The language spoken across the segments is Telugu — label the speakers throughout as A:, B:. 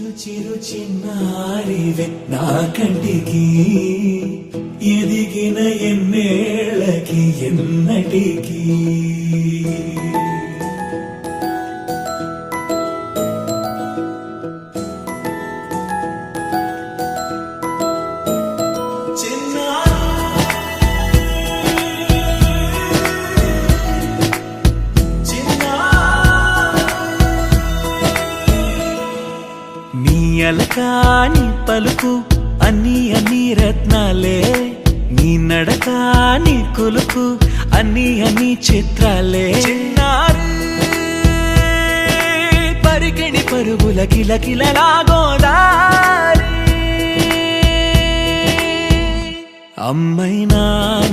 A: చిరు చిరు చిన్నారివే నా కంటికి ఎదిగిన ఎన్నేళ్ళకి ఎన్నటికి అలకాని పలుకు అన్ని అన్ని రత్నాలే నీ నడకాని కులుకు అన్ని అన్ని చిత్రాలే చిన్నారు పరికిణి పరుగుల కిలకిలలాగోదారి అమ్మైనా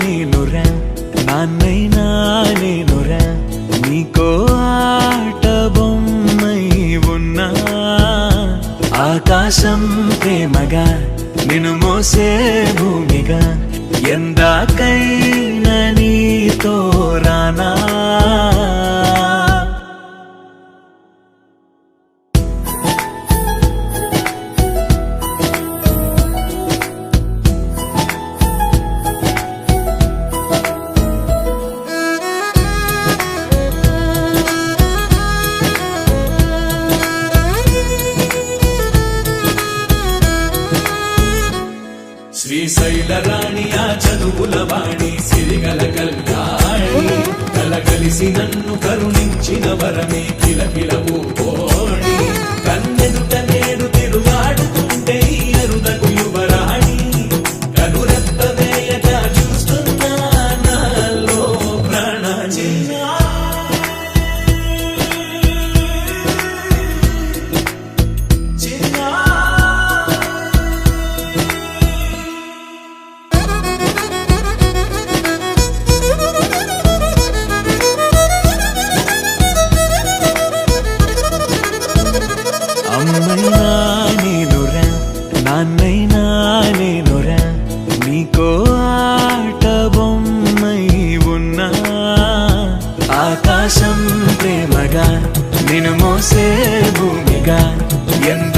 A: నేనురా నాన్నైనా నేనురా నీకో ఆట బొమ్మై ఉన్నా ఆకాశం ప్రేమగా నిన్ను మోసే భూమిగా ఎందాకైనా నీతో రానా శ్రీశైల రాణి ఆ చదువుల వాణి సిరిగల కల్యాణి కలగలిసి నన్ను కరుణించిన వరమే కిలకిల ఊకోణి కన్నెదుట నేడు తిరుగాడుతుంటే ఈ అరుదకు యువరాణి కనురెప్ప వేయక చూస్తున్నా నాలో ప్రాణ అమ్మైనా నేనురా నాన్నైనా నేనురా నీకో ఆట బొమ్మై ఉన్నా ఆకాశం ప్రేమగా నిన్ను మోసే భూమిగా ఎంత